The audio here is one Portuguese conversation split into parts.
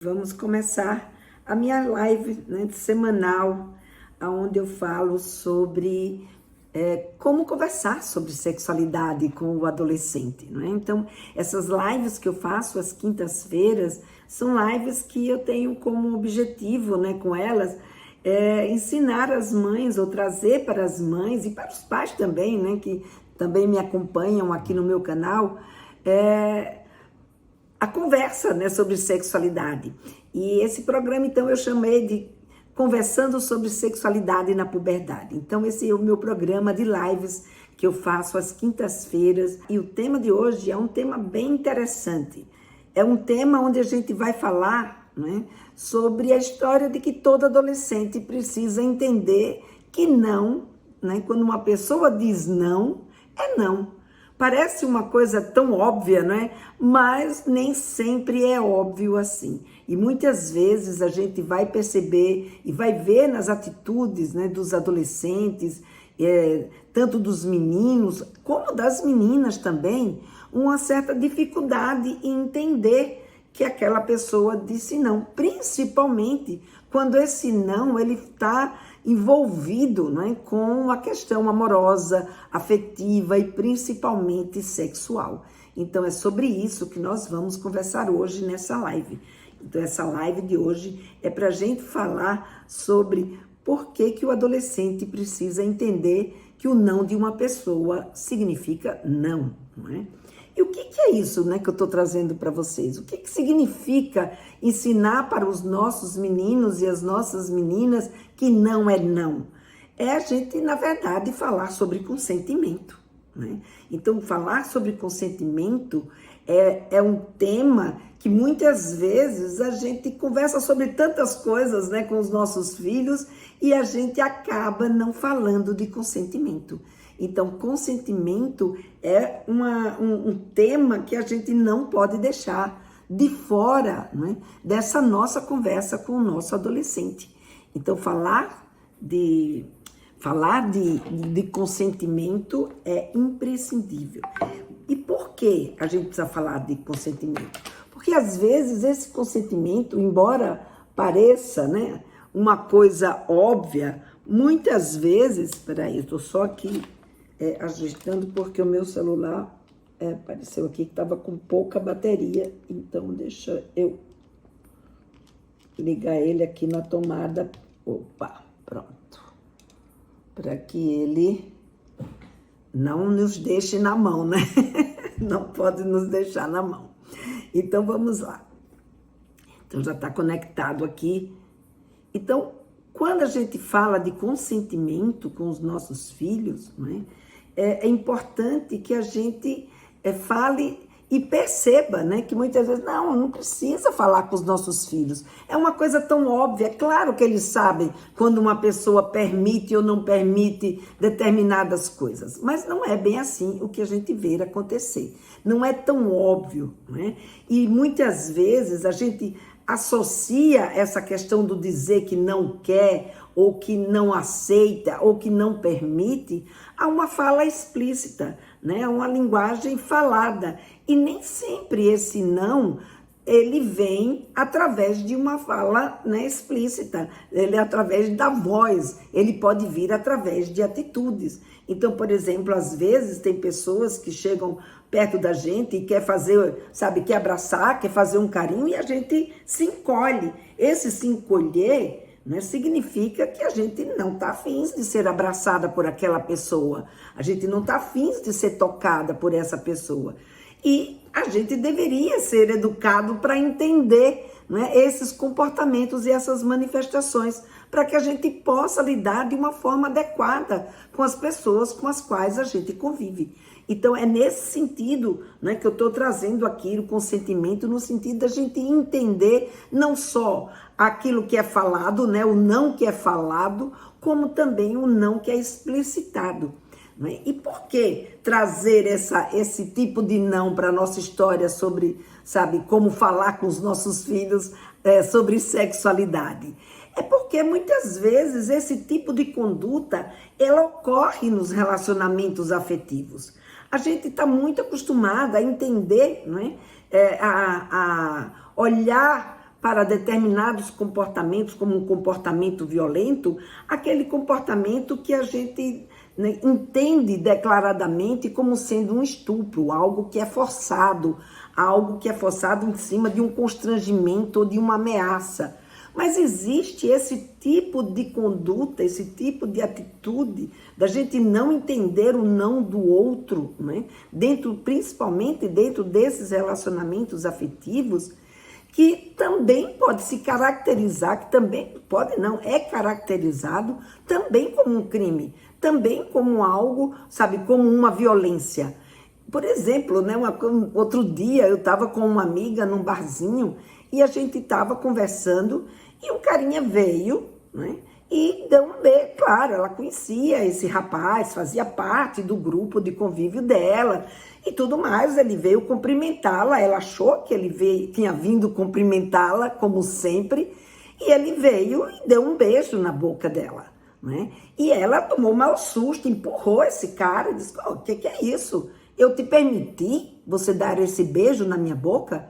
Vamos começar a minha live, né, semanal, onde eu falo sobre como conversar sobre sexualidade com o adolescente, não é? Então, essas lives que eu faço às quintas-feiras são lives que eu tenho como objetivo, né, com elas, ensinar as mães ou trazer para as mães e para os pais também, né, que também me acompanham aqui no meu canal, a conversa, né, sobre sexualidade. E esse programa, então, eu chamei de Conversando sobre Sexualidade na Puberdade. Então, esse é o meu programa de lives que eu faço às quintas-feiras. E o tema de hoje é um tema bem interessante. É um tema onde a gente vai falar, né, sobre a história de que todo adolescente precisa entender que não, né, quando uma pessoa diz não, é não. Parece uma coisa tão óbvia, não é? Mas nem sempre é óbvio assim. E muitas vezes a gente vai perceber e vai ver nas atitudes, né, dos adolescentes, tanto dos meninos como das meninas também, uma certa dificuldade em entender que aquela pessoa disse não, principalmente quando esse não ele está envolvido, né, com a questão amorosa, afetiva e principalmente sexual. Então é sobre isso que nós vamos conversar hoje nessa live. Então essa live de hoje é para a gente falar sobre por que o adolescente precisa entender que o não de uma pessoa significa não, não é? E o que é isso, né, que eu estou trazendo para vocês? O que significa ensinar para os nossos meninos e as nossas meninas que não é não? É a gente, na verdade, falar sobre consentimento, né? Então, falar sobre consentimento é um tema que muitas vezes a gente conversa sobre tantas coisas, né, com os nossos filhos e a gente acaba não falando de consentimento. Então, consentimento é um tema que a gente não pode deixar de fora, né, dessa nossa conversa com o nosso adolescente. Então, falar de consentimento é imprescindível. E por que a gente precisa falar de consentimento? Porque às vezes esse consentimento, embora pareça, né, uma coisa óbvia, muitas vezes, peraí, eu estou só aqui ajeitando porque o meu celular apareceu aqui que estava com pouca bateria, então deixa eu ligar ele aqui na tomada. Opa, pronto. Para que ele não nos deixe na mão, né? Não pode nos deixar na mão. Então vamos lá. Então já está conectado aqui. Então, quando a gente fala de consentimento com os nossos filhos, né, é importante que a gente fale e perceba, né, que muitas vezes não precisa falar com os nossos filhos. É uma coisa tão óbvia. É claro que eles sabem quando uma pessoa permite ou não permite determinadas coisas, mas não é bem assim o que a gente vê acontecer. Não é tão óbvio, né? E muitas vezes a gente associa essa questão do dizer que não quer, ou que não aceita, ou que não permite, a uma fala explícita, né? A uma linguagem falada. E nem sempre esse não, ele vem através de uma fala, né, explícita, ele é através da voz, ele pode vir através de atitudes. Então, por exemplo, às vezes tem pessoas que chegam perto da gente e quer fazer, sabe, quer abraçar, quer fazer um carinho e a gente se encolhe. Esse se encolher, né, significa que a gente não está afim de ser abraçada por aquela pessoa, a gente não está afim de ser tocada por essa pessoa. E a gente deveria ser educado para entender, né, esses comportamentos e essas manifestações, para que a gente possa lidar de uma forma adequada com as pessoas com as quais a gente convive. Então é nesse sentido, né, que eu estou trazendo aqui o consentimento, no sentido da gente entender não só aquilo que é falado, né, o não que é falado, como também o não que é explicitado. E por que trazer esse tipo de não para a nossa história sobre, sabe, como falar com os nossos filhos sobre sexualidade? É porque muitas vezes esse tipo de conduta, ela ocorre nos relacionamentos afetivos. A gente está muito acostumada a entender, não é? A olhar para determinados comportamentos, como um comportamento violento, aquele comportamento que a gente, né, entende declaradamente como sendo um estupro, algo que é forçado em cima de um constrangimento ou de uma ameaça. Mas existe esse tipo de conduta, esse tipo de atitude, da gente não entender o não do outro, né? Principalmente dentro desses relacionamentos afetivos, que também pode se caracterizar, que também pode não, é caracterizado também como um crime, também como algo, sabe, como uma violência. Por exemplo, né, outro dia eu estava com uma amiga num barzinho e a gente estava conversando e um carinha veio, né, e deu um beijo. Claro, ela conhecia esse rapaz, fazia parte do grupo de convívio dela e tudo mais. Ele veio cumprimentá-la, ela achou que tinha vindo cumprimentá-la, como sempre, e ele veio e deu um beijo na boca dela, né? E ela tomou um mau susto, empurrou esse cara e disse: o que é isso? Eu te permiti você dar esse beijo na minha boca?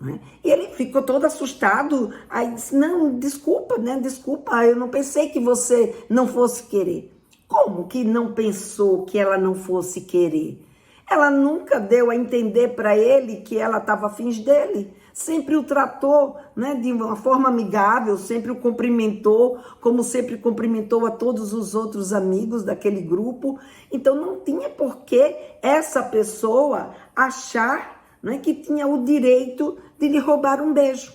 Né? E ele ficou todo assustado, aí disse: não, desculpa, né? Desculpa, eu não pensei que você não fosse querer. Como que não pensou que ela não fosse querer? Ela nunca deu a entender para ele que ela estava afim dele. Sempre o tratou, né, de uma forma amigável, sempre o cumprimentou, como sempre cumprimentou a todos os outros amigos daquele grupo. Então não tinha por que essa pessoa achar, né, que tinha o direito de lhe roubar um beijo.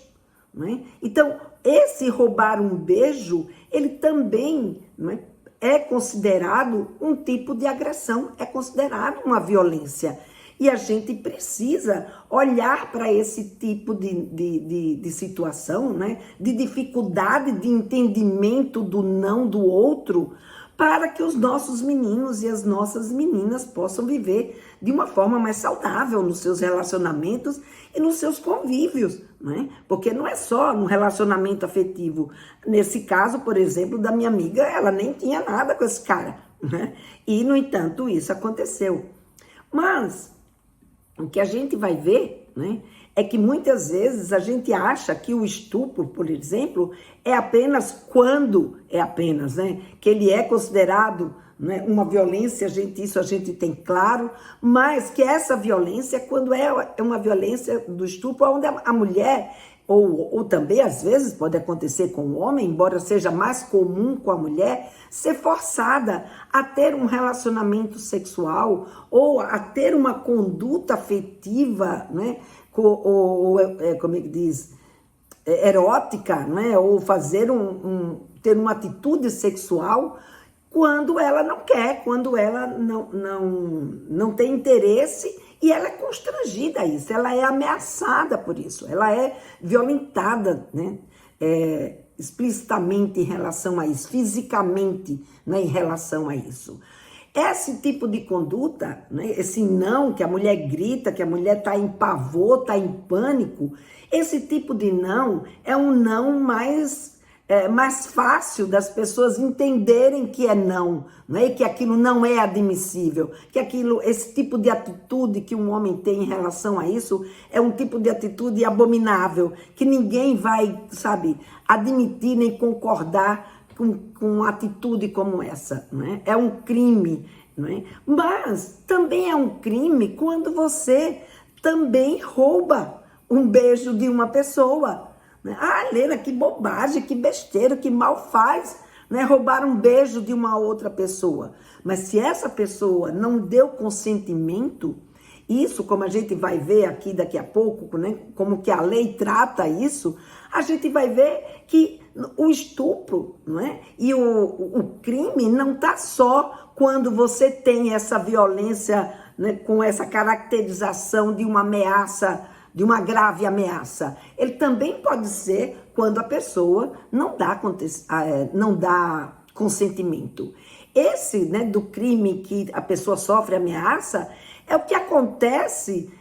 Né? Então, esse roubar um beijo, ele também, né, é considerado um tipo de agressão, é considerado uma violência. E a gente precisa olhar para esse tipo de situação, né? De dificuldade de entendimento do não do outro, para que os nossos meninos e as nossas meninas possam viver de uma forma mais saudável nos seus relacionamentos e nos seus convívios, né? Porque não é só no relacionamento afetivo. Nesse caso, por exemplo, da minha amiga, ela nem tinha nada com esse cara, né? E, no entanto, isso aconteceu. Mas o que a gente vai ver, né, é que muitas vezes a gente acha que o estupro, por exemplo, é apenas quando, né, que ele é considerado, né, uma violência, isso a gente tem claro, mas que essa violência, quando é uma violência do estupro, onde a mulher, ou também às vezes pode acontecer com o homem, embora seja mais comum com a mulher, ser forçada a ter um relacionamento sexual ou a ter uma conduta afetiva, né, como é que diz, erótica, né, ou fazer ter uma atitude sexual quando ela não quer, quando ela não tem interesse, e ela é constrangida a isso, ela é ameaçada por isso, ela é violentada, né, explicitamente em relação a isso, fisicamente, né, em relação a isso. Esse tipo de conduta, né, esse não, que a mulher grita, que a mulher está em pavor, está em pânico, esse tipo de não é um não mais fácil das pessoas entenderem que é não, né, e que aquilo não é admissível, que esse tipo de atitude que um homem tem em relação a isso é um tipo de atitude abominável, que ninguém vai, sabe, admitir nem concordar com uma atitude como essa, né? É um crime, né? Mas também é um crime quando você também rouba um beijo de uma pessoa, né? Ah, Helena, que bobagem, que besteira, que mal faz, né? Roubar um beijo de uma outra pessoa. Mas se essa pessoa não deu consentimento, isso, como a gente vai ver aqui daqui a pouco, né? Como que a lei trata isso, a gente vai ver que o estupro, não é? E o crime não está só quando você tem essa violência, né, com essa caracterização de uma ameaça, de uma grave ameaça. Ele também pode ser quando a pessoa não dá consentimento. Esse, né, do crime que a pessoa sofre ameaça é o que acontece,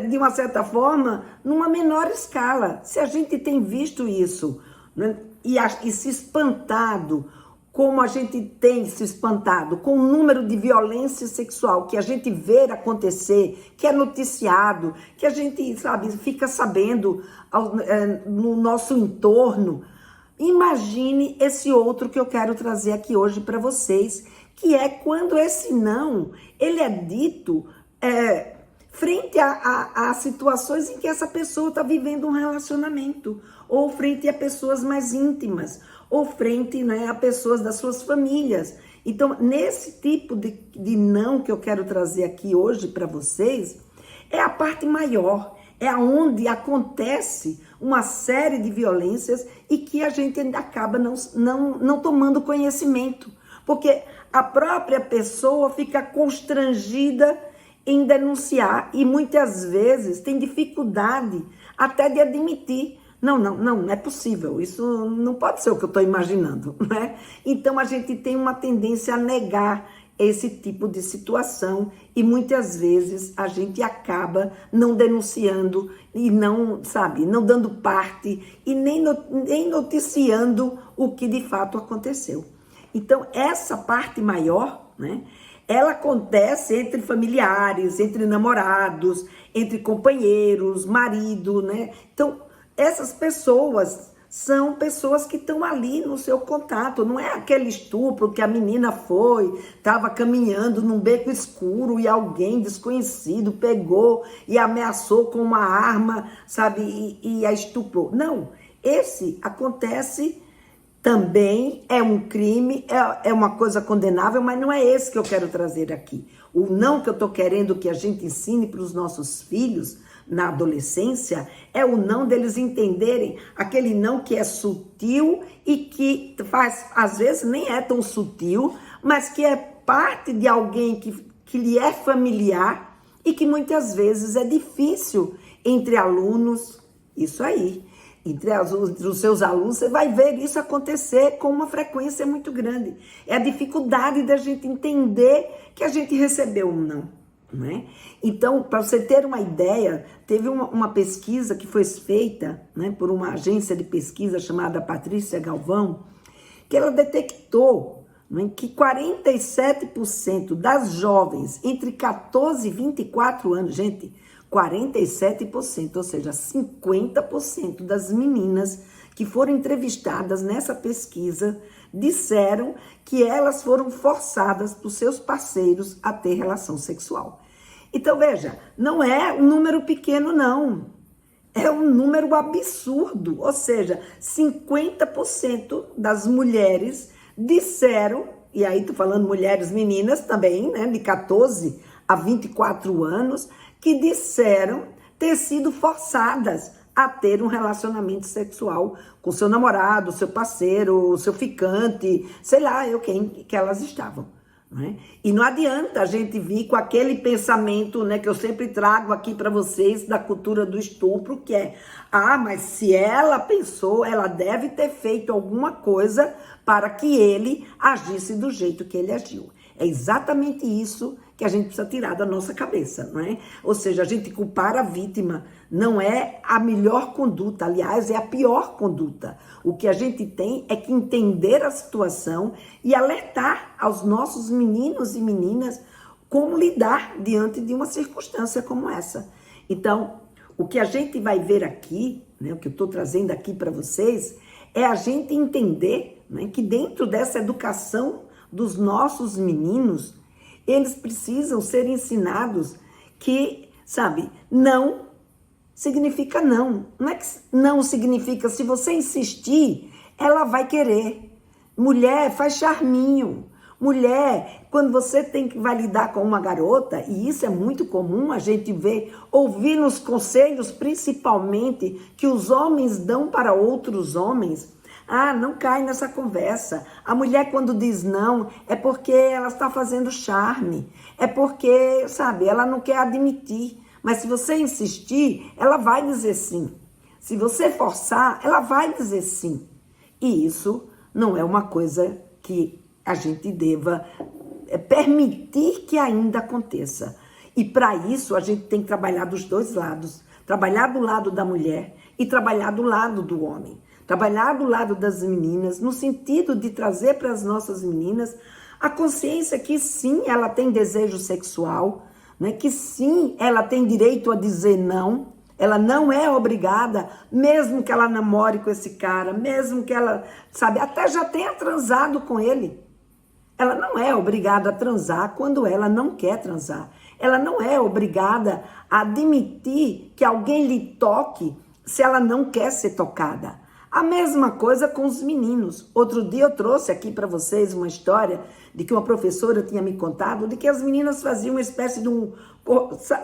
de uma certa forma, numa menor escala. Se a gente tem visto isso, né, e se espantado como a gente tem se espantado com o número de violência sexual que a gente vê acontecer, que é noticiado, que a gente, sabe, fica sabendo no nosso entorno. Imagine esse outro que eu quero trazer aqui hoje para vocês, que é quando esse não, ele é dito frente a situações em que essa pessoa está vivendo um relacionamento, ou frente a pessoas mais íntimas, ou frente, né, a pessoas das suas famílias. Então, nesse tipo de não que eu quero trazer aqui hoje para vocês, é a parte maior, é onde acontece uma série de violências e que a gente ainda acaba não tomando conhecimento, porque a própria pessoa fica constrangida em denunciar e muitas vezes tem dificuldade até de admitir. Não é possível, isso não pode ser o que eu estou imaginando, né? Então a gente tem uma tendência a negar esse tipo de situação e muitas vezes a gente acaba não denunciando e não dando parte e nem noticiando o que de fato aconteceu. Então essa parte maior, né? Ela acontece entre familiares, entre namorados, entre companheiros, marido, né? Então, essas pessoas são pessoas que estão ali no seu contato. Não é aquele estupro que a menina estava caminhando num beco escuro e alguém desconhecido pegou e ameaçou com uma arma, sabe, e a estuprou. Não, esse acontece também, é um crime, é uma coisa condenável, mas não é esse que eu quero trazer aqui. O não que eu estou querendo que a gente ensine para os nossos filhos na adolescência é o não deles entenderem aquele não que é sutil e que faz, às vezes nem é tão sutil, mas que é parte de alguém que lhe é familiar e que muitas vezes é difícil entre alunos, isso aí. Entre os seus alunos, você vai ver isso acontecer com uma frequência muito grande. É a dificuldade da gente entender que a gente recebeu um não, né? Então, para você ter uma ideia, teve uma pesquisa que foi feita, né, por uma agência de pesquisa chamada Patrícia Galvão, que ela detectou, né, que 47% das jovens entre 14 e 24 anos, gente, 47%, ou seja, 50% das meninas que foram entrevistadas nessa pesquisa disseram que elas foram forçadas por seus parceiros a ter relação sexual. Então, veja, não é um número pequeno, não. É um número absurdo, ou seja, 50% das mulheres disseram, e aí tô falando mulheres meninas também, né, de 14 a 24 anos, que disseram ter sido forçadas a ter um relacionamento sexual com seu namorado, seu parceiro, seu ficante, sei lá, quem que elas estavam, né? E não adianta a gente vir com aquele pensamento, né, que eu sempre trago aqui para vocês da cultura do estupro, que é, mas se ela pensou, ela deve ter feito alguma coisa para que ele agisse do jeito que ele agiu. É exatamente isso que a gente precisa tirar da nossa cabeça, não é? Ou seja, a gente culpar a vítima não é a melhor conduta, aliás, é a pior conduta. O que a gente tem é que entender a situação e alertar aos nossos meninos e meninas como lidar diante de uma circunstância como essa. Então, o que a gente vai ver aqui, né, o que eu estou trazendo aqui para vocês, é a gente entender, né, que dentro dessa educação dos nossos meninos, eles precisam ser ensinados que, sabe, não significa não. Não é que não significa, se você insistir, ela vai querer. Mulher faz charminho. Mulher, quando você vai lidar com uma garota, e isso é muito comum a gente ver, ouvir nos conselhos, principalmente, que os homens dão para outros homens, não cai nessa conversa. A mulher, quando diz não, é porque ela está fazendo charme. É porque, sabe, ela não quer admitir. Mas se você insistir, ela vai dizer sim. Se você forçar, ela vai dizer sim. E isso não é uma coisa que a gente deva permitir que ainda aconteça. E para isso, a gente tem que trabalhar dos dois lados. Trabalhar do lado da mulher e trabalhar do lado do homem. trabalhar do lado das meninas, no sentido de trazer para as nossas meninas a consciência que sim, ela tem desejo sexual, né? Que sim, ela tem direito a dizer não, ela não é obrigada, mesmo que ela namore com esse cara, mesmo que ela, sabe, até já tenha transado com ele. Ela não é obrigada a transar quando ela não quer transar. Ela não é obrigada a admitir que alguém lhe toque se ela não quer ser tocada. A mesma coisa com os meninos. Outro dia eu trouxe aqui para vocês uma história de que uma professora tinha me contado de que as meninas faziam uma espécie de um...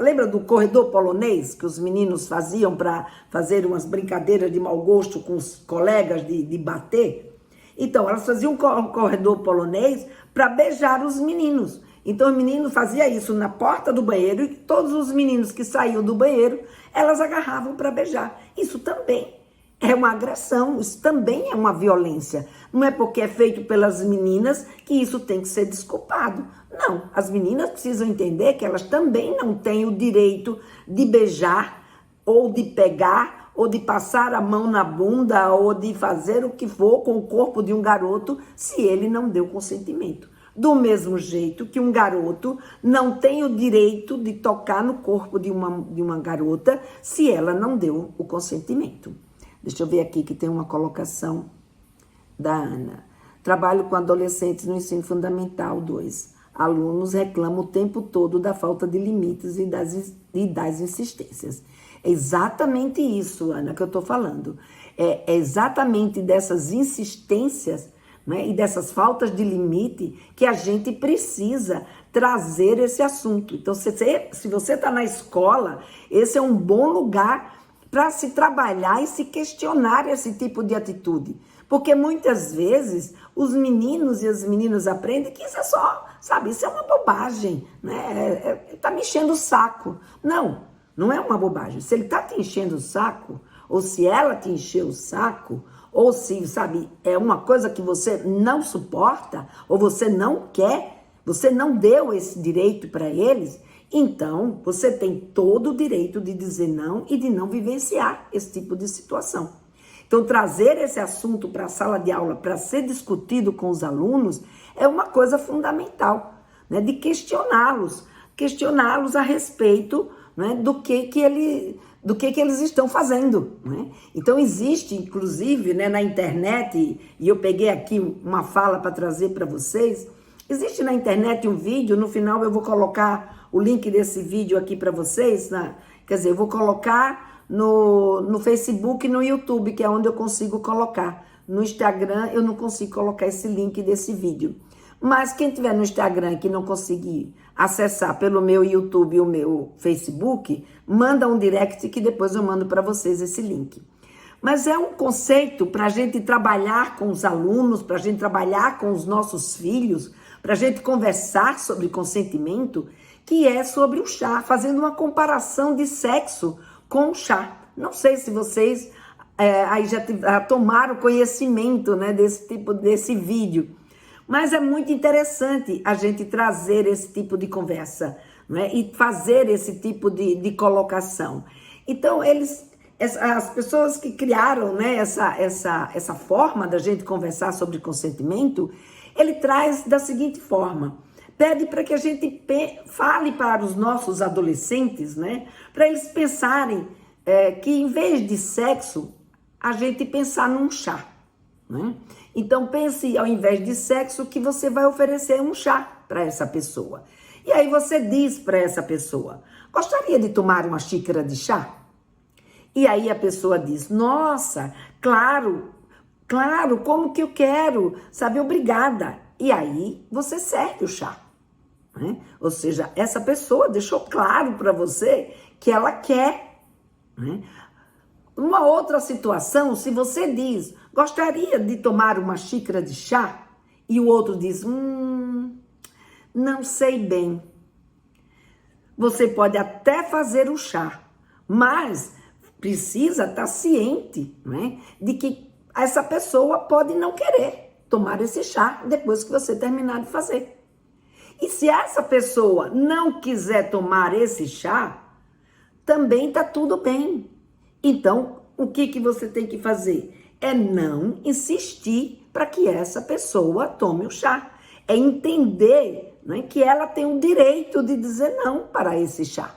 Lembra do corredor polonês que os meninos faziam para fazer umas brincadeiras de mau gosto com os colegas de bater? Então, elas faziam um corredor polonês para beijar os meninos. Então, o menino fazia isso na porta do banheiro e todos os meninos que saíam do banheiro, elas agarravam para beijar. Isso também é uma agressão, isso também é uma violência. Não é porque é feito pelas meninas que isso tem que ser desculpado. Não, as meninas precisam entender que elas também não têm o direito de beijar ou de pegar ou de passar a mão na bunda, ou de fazer o que for com o corpo de um garoto, se ele não deu consentimento. Do mesmo jeito que um garoto não tem o direito de tocar no corpo de uma garota, se ela não deu o consentimento. Deixa eu ver aqui que tem uma colocação da Ana. Trabalho com adolescentes no ensino fundamental 2. Alunos reclamam o tempo todo da falta de limites e das insistências. É exatamente isso, Ana, que eu estou falando. É exatamente dessas insistências, né, e dessas faltas de limite que a gente precisa trazer esse assunto. Então, se você está na escola, esse é um bom lugar para se trabalhar e se questionar esse tipo de atitude. Porque muitas vezes os meninos e as meninas aprendem que isso é só, sabe, isso é uma bobagem, né? Tá me enchendo o saco. Não é uma bobagem. Se ele tá te enchendo o saco, ou se ela te encheu o saco, ou se, sabe, é uma coisa que você não suporta, ou você não quer, você não deu esse direito para eles, então você tem todo o direito de dizer não e de não vivenciar esse tipo de situação. Então, trazer esse assunto para a sala de aula, para ser discutido com os alunos, é uma coisa fundamental, né? De questioná-los a respeito, né, do que eles estão fazendo, né? Então, existe, inclusive, né, na internet, e eu peguei aqui uma fala para trazer para vocês, existe na internet um vídeo, no final eu vou colocar o link desse vídeo aqui para vocês, quer dizer, eu vou colocar no Facebook e no YouTube, que é onde eu consigo colocar. No Instagram eu não consigo colocar esse link desse vídeo. Mas quem tiver no Instagram que não conseguir acessar pelo meu YouTube e o meu Facebook, manda um direct que depois eu mando para vocês esse link. Mas é um conceito para a gente trabalhar com os alunos, para a gente trabalhar com os nossos filhos, para a gente conversar sobre consentimento, que é sobre o chá, fazendo uma comparação de sexo com o chá. Não sei se vocês aí já tomaram conhecimento, né, desse vídeo, mas é muito interessante a gente trazer esse tipo de conversa, né, e fazer esse tipo de colocação. Então, as pessoas que criaram, né, essa forma da gente conversar sobre consentimento, ele traz da seguinte forma: pede para que a gente fale para os nossos adolescentes, né, para eles pensarem que em vez de sexo, a gente pensar num chá, né? Então pense, ao invés de sexo, que você vai oferecer um chá para essa pessoa. E aí você diz para essa pessoa: gostaria de tomar uma xícara de chá? E aí a pessoa diz: nossa, claro, como que eu quero, sabe, obrigada. E aí você serve o chá, né? Ou seja, essa pessoa deixou claro para você que ela quer, né? Uma outra situação, se você diz: gostaria de tomar uma xícara de chá, e o outro diz: não sei bem. Você pode até fazer o chá, mas precisa estar ciente, né, de que essa pessoa pode não querer tomar esse chá depois que você terminar de fazer. E se essa pessoa não quiser tomar esse chá, também está tudo bem. Então, o que você tem que fazer? é não insistir para que essa pessoa tome o chá. É entender, né, que ela tem o direito de dizer não para esse chá.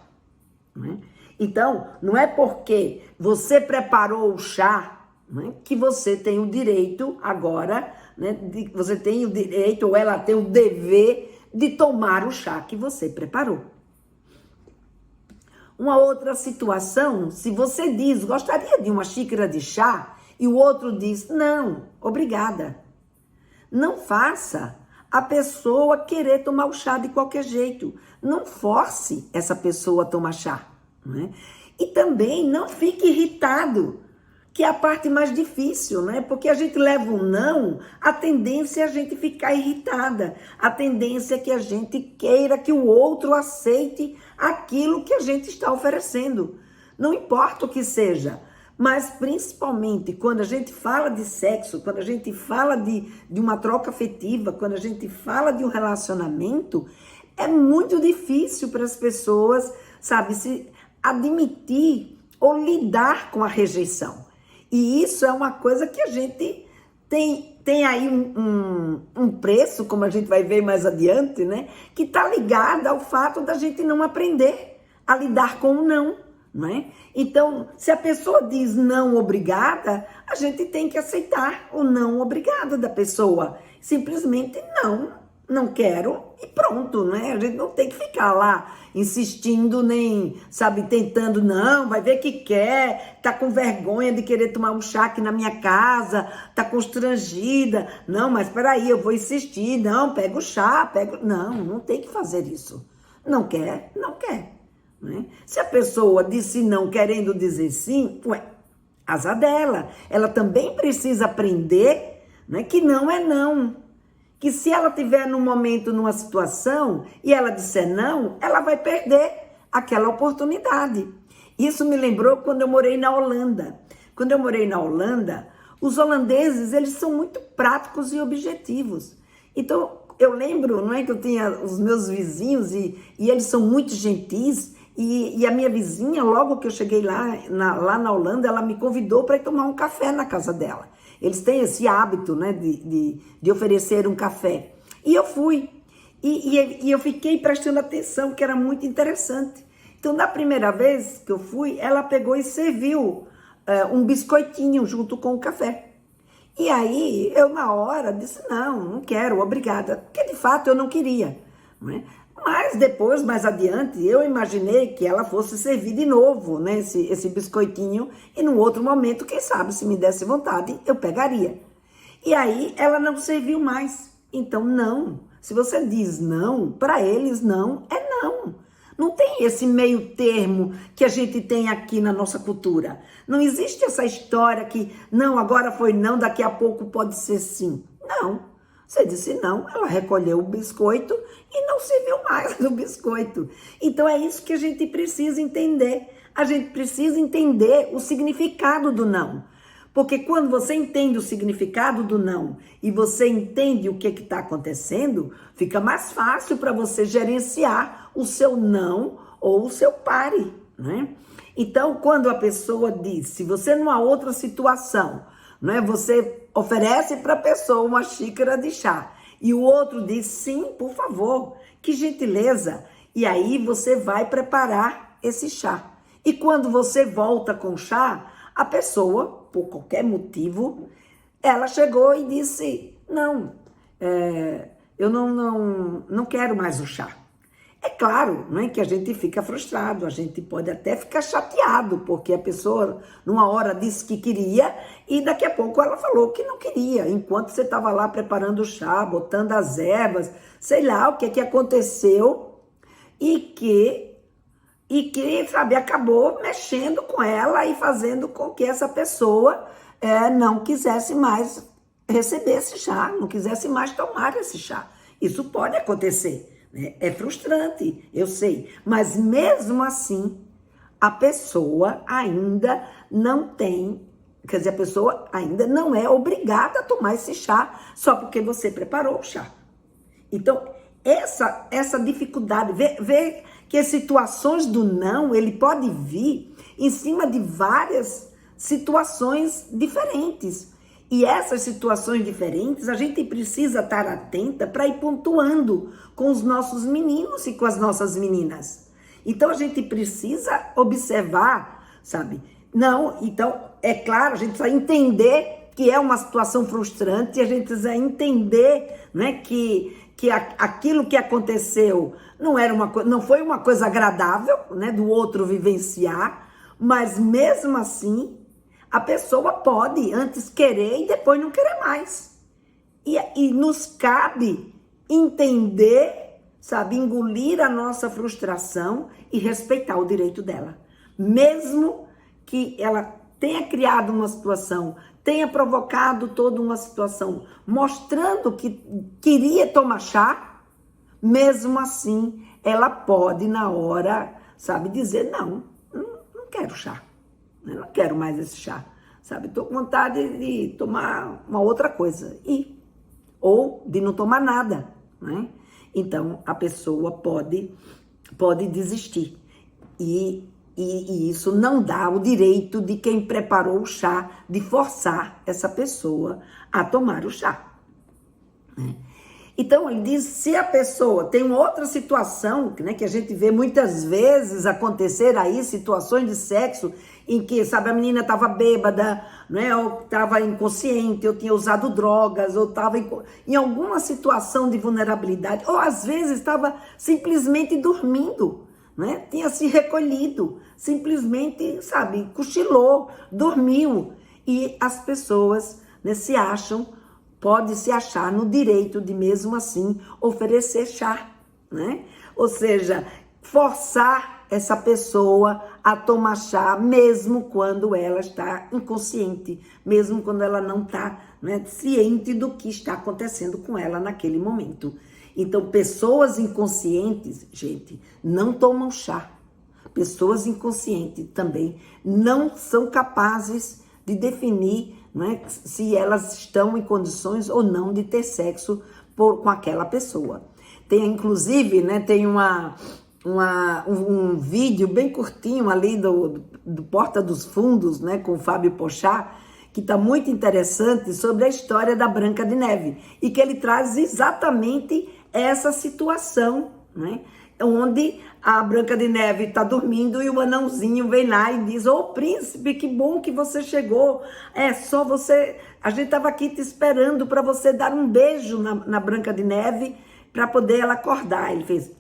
Né? Então, não é porque você preparou o chá, né, que você tem o direito agora, né, você tem o direito ou ela tem o dever de tomar o chá que você preparou. Uma outra situação, se você diz, gostaria de uma xícara de chá, e o outro diz, não, obrigada. Não faça a pessoa querer tomar o chá de qualquer jeito. Não force essa pessoa a tomar chá. Né? E também não fique irritado, que é a parte mais difícil, né? Porque a gente leva um não, a tendência é a gente ficar irritada, a tendência é que a gente queira que o outro aceite aquilo que a gente está oferecendo. Não importa o que seja, mas principalmente quando a gente fala de sexo, quando a gente fala de uma troca afetiva, quando a gente fala de um relacionamento, é muito difícil para as pessoas, sabe, se admitir ou lidar com a rejeição. E isso é uma coisa que a gente tem aí um preço, como a gente vai ver mais adiante, né? Que está ligado ao fato da gente não aprender a lidar com o não, né? Então, se a pessoa diz não obrigada, a gente tem que aceitar o não obrigada da pessoa. Simplesmente não quero e pronto, né? A gente não tem que ficar lá insistindo, nem, sabe, tentando, não, vai ver que quer, tá com vergonha de querer tomar um chá aqui na minha casa, tá constrangida, não, mas peraí, eu vou insistir, não, pega o chá, não tem que fazer isso. Não quer, né? Se a pessoa disse não querendo dizer sim, azar dela, ela também precisa aprender, né, que não é não. Que se ela tiver num momento, numa situação, e ela disser não, ela vai perder aquela oportunidade. Isso me lembrou quando eu morei na Holanda. Quando eu morei na Holanda, os holandeses, eles são muito práticos e objetivos. Então, eu lembro, não é, que eu tinha os meus vizinhos, e eles são muito gentis, e a minha vizinha, logo que eu cheguei lá na Holanda, ela me convidou para ir tomar um café na casa dela. Eles têm esse hábito, né, de oferecer um café. E eu fui. E eu fiquei prestando atenção, que era muito interessante. Então, na primeira vez que eu fui, ela pegou e serviu um biscoitinho junto com o café. E aí, eu na hora disse, não quero, obrigada. Porque, de fato, eu não queria. Né? Mas depois, mais adiante, eu imaginei que ela fosse servir de novo, né, esse biscoitinho, e num outro momento, quem sabe, se me desse vontade, eu pegaria. E aí, ela não serviu mais. Então, não. Se você diz não, para eles não é não. Não tem esse meio termo que a gente tem aqui na nossa cultura. Não existe essa história que, não, agora foi não, daqui a pouco pode ser sim. Não. Você disse não, ela recolheu o biscoito e não serviu mais do biscoito. Então é isso que a gente precisa entender. A gente precisa entender o significado do não. Porque quando você entende o significado do não e você entende o que está acontecendo, fica mais fácil para você gerenciar o seu não ou o seu pare, né? Então, quando a pessoa diz, se você numa outra situação, né, você oferece para a pessoa uma xícara de chá e o outro diz, sim, por favor, que gentileza. E aí você vai preparar esse chá. E quando você volta com o chá, a pessoa, por qualquer motivo, ela chegou e disse, não, eu não quero mais o chá. É claro, não é, que a gente fica frustrado, a gente pode até ficar chateado, porque a pessoa, numa hora, disse que queria e daqui a pouco ela falou que não queria, enquanto você estava lá preparando o chá, botando as ervas, sei lá o que aconteceu e que, sabe, acabou mexendo com ela e fazendo com que essa pessoa não quisesse mais receber esse chá, não quisesse mais tomar esse chá. Isso pode acontecer. É frustrante, eu sei, mas mesmo assim, a pessoa ainda não tem, quer dizer, a pessoa ainda não é obrigada a tomar esse chá só porque você preparou o chá. Então, essa dificuldade, ver que as situações do não, ele pode vir em cima de várias situações diferentes. E essas situações diferentes, a gente precisa estar atenta para ir pontuando com os nossos meninos e com as nossas meninas. Então, a gente precisa observar, sabe? Não, então, é claro, a gente precisa entender que é uma situação frustrante, a gente precisa entender, né, que aquilo que aconteceu não foi uma coisa agradável, né, do outro vivenciar, mas mesmo assim, a pessoa pode antes querer e depois não querer mais. E nos cabe entender, sabe, engolir a nossa frustração e respeitar o direito dela. Mesmo que ela tenha criado uma situação, tenha provocado toda uma situação, mostrando que queria tomar chá, mesmo assim, ela pode na hora, sabe, dizer, não quero chá. Eu não quero mais esse chá, sabe? Estou com vontade de tomar uma outra coisa. Ou de não tomar nada, né? Então, a pessoa pode desistir. E isso não dá o direito de quem preparou o chá de forçar essa pessoa a tomar o chá, né? Então, ele diz, se a pessoa tem uma outra situação, né, que a gente vê muitas vezes acontecer aí, situações de sexo, em que, sabe, a menina estava bêbada, né, ou estava inconsciente, ou tinha usado drogas, ou estava em alguma situação de vulnerabilidade, ou às vezes estava simplesmente dormindo, né, tinha se recolhido, simplesmente, sabe, cochilou, dormiu, e as pessoas, né, pode se achar no direito de, mesmo assim, oferecer chá, né? Ou seja, forçar essa pessoa a tomar chá, mesmo quando ela está inconsciente, mesmo quando ela não está, né, ciente do que está acontecendo com ela naquele momento. Então, pessoas inconscientes, gente, não tomam chá. Pessoas inconscientes também não são capazes de definir, né, se elas estão em condições ou não de ter sexo com aquela pessoa. Tem, inclusive, né, tem um vídeo bem curtinho ali do Porta dos Fundos, né, com o Fábio Porchat, que está muito interessante, sobre a história da Branca de Neve, e que ele traz exatamente essa situação, né, onde a Branca de Neve está dormindo e o anãozinho vem lá e diz, ô príncipe, que bom que você chegou, só você, a gente estava aqui te esperando para você dar um beijo na Branca de Neve para poder ela acordar. Ele fez,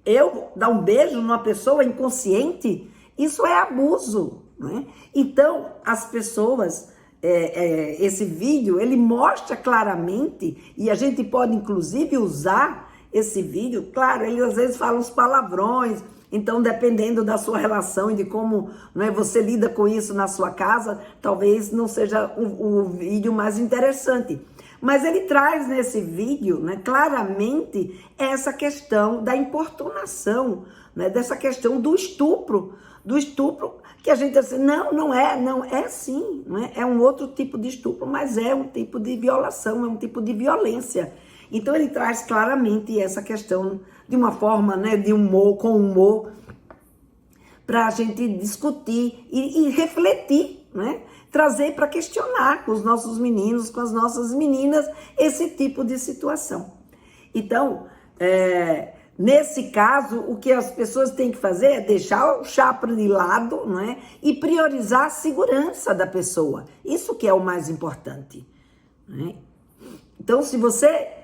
eu dar um beijo numa pessoa inconsciente? Isso é abuso, né? Então, as pessoas, esse vídeo, ele mostra claramente, e a gente pode inclusive usar esse vídeo, claro, ele às vezes fala uns palavrões, então dependendo da sua relação e de como, né, você lida com isso na sua casa, talvez não seja o vídeo mais interessante. Mas ele traz nesse vídeo, né, claramente essa questão da importunação, né, dessa questão do estupro que a gente assim, não é sim, né, é um outro tipo de estupro, mas é um tipo de violação, é um tipo de violência. Então, ele traz claramente essa questão de uma forma, né, de humor, com humor, para a gente discutir e refletir, né? Trazer para questionar com os nossos meninos, com as nossas meninas, esse tipo de situação. Então, nesse caso, o que as pessoas têm que fazer é deixar o chá de lado, né, e priorizar a segurança da pessoa. Isso que é o mais importante, né? Então, se você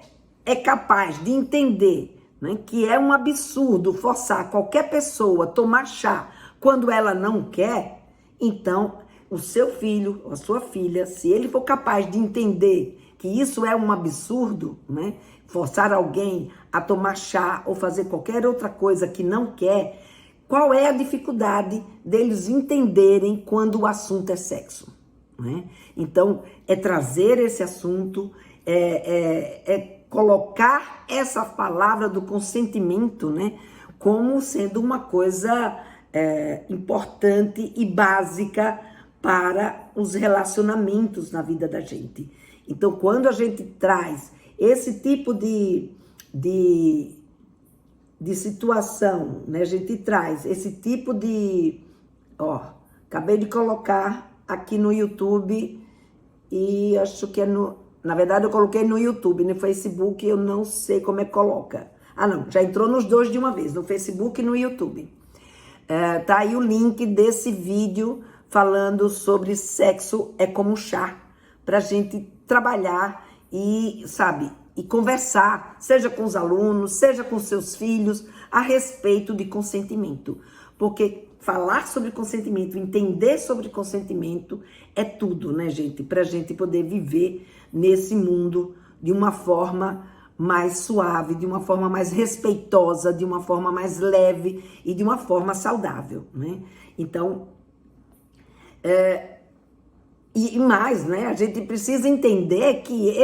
é capaz de entender, né, que é um absurdo forçar qualquer pessoa a tomar chá quando ela não quer, então o seu filho ou a sua filha, se ele for capaz de entender que isso é um absurdo, né, forçar alguém a tomar chá ou fazer qualquer outra coisa que não quer, qual é a dificuldade deles entenderem quando o assunto é sexo, né? Então, é trazer esse assunto, colocar essa palavra do consentimento, né, como sendo uma coisa importante e básica para os relacionamentos na vida da gente. Então, quando a gente traz esse tipo de situação, né, a gente traz esse tipo de... acabei de colocar aqui no YouTube e acho que é na verdade eu coloquei no YouTube, no Facebook eu não sei como é que coloca. Ah não, já entrou nos dois de uma vez, no Facebook e no YouTube. Tá aí o link desse vídeo falando sobre sexo é como chá, pra gente trabalhar e, sabe, e conversar, seja com os alunos, seja com seus filhos, a respeito de consentimento. Porque falar sobre consentimento, entender sobre consentimento é tudo, né, gente? Pra gente poder viver nesse mundo de uma forma mais suave, de uma forma mais respeitosa, de uma forma mais leve e de uma forma saudável, né? Então, e mais, né? A gente precisa entender que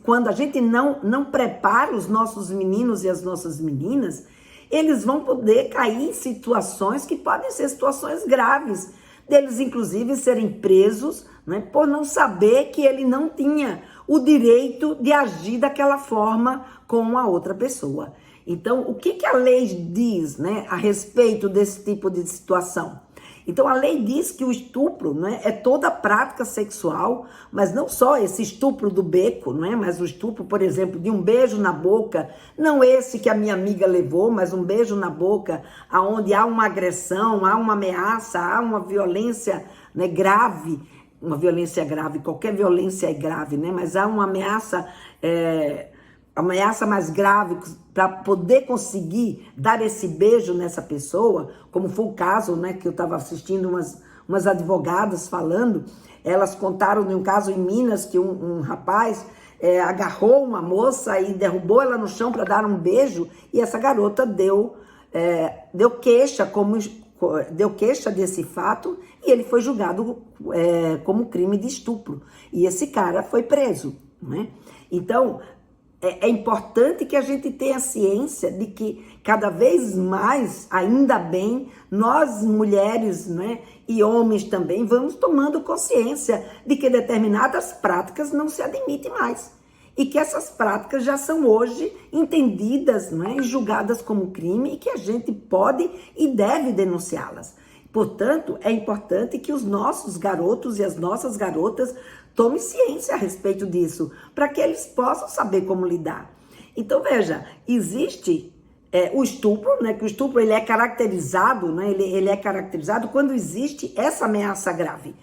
quando a gente não prepara os nossos meninos e as nossas meninas, eles vão poder cair em situações que podem ser situações graves, deles inclusive serem presos, né, por não saber que ele não tinha o direito de agir daquela forma com a outra pessoa. Então, o que a lei diz, né, a respeito desse tipo de situação? Então, a lei diz que o estupro, né, é toda prática sexual, mas não só esse estupro do beco, né, mas o estupro, por exemplo, de um beijo na boca, não esse que a minha amiga levou, mas um beijo na boca, onde há uma agressão, há uma ameaça, há uma violência, né, grave, uma violência grave, qualquer violência é grave, né, mas há uma ameaça mais grave para poder conseguir dar esse beijo nessa pessoa, como foi o caso, né, que eu estava assistindo umas advogadas falando, elas contaram de um caso em Minas que um rapaz agarrou uma moça e derrubou ela no chão para dar um beijo, e essa garota deu queixa desse fato e ele foi julgado como crime de estupro. E esse cara foi preso, né? Então, é importante que a gente tenha ciência de que cada vez mais, ainda bem, nós mulheres, né, e homens também, vamos tomando consciência de que determinadas práticas não se admitem mais. E que essas práticas já são hoje entendidas, né, e julgadas como crime e que a gente pode e deve denunciá-las. Portanto, é importante que os nossos garotos e as nossas garotas tomem ciência a respeito disso, para que eles possam saber como lidar. Então, veja, existe o estupro, né, que o estupro ele é caracterizado, né, ele é caracterizado quando existe essa ameaça grave.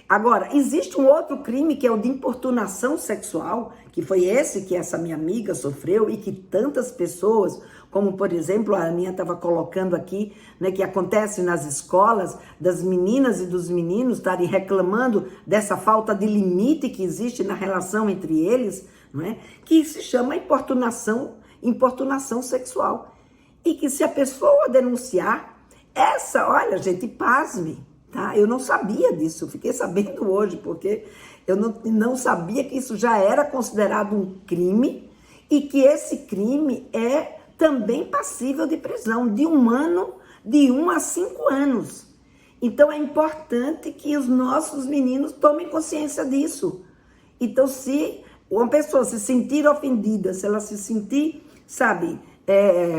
Agora, existe um outro crime que é o de importunação sexual, que foi esse que essa minha amiga sofreu e que tantas pessoas, como por exemplo a Aninha estava colocando aqui, né, que acontece nas escolas, das meninas e dos meninos estarem reclamando dessa falta de limite que existe na relação entre eles, né, que se chama importunação sexual. E que se a pessoa denunciar, olha gente, pasme, tá? Eu não sabia disso, fiquei sabendo hoje, porque eu não sabia que isso já era considerado um crime e que esse crime é também passível de prisão de 1 a 5 anos. Então é importante que os nossos meninos tomem consciência disso. Então, se uma pessoa se sentir ofendida, se ela se sentir, sabe,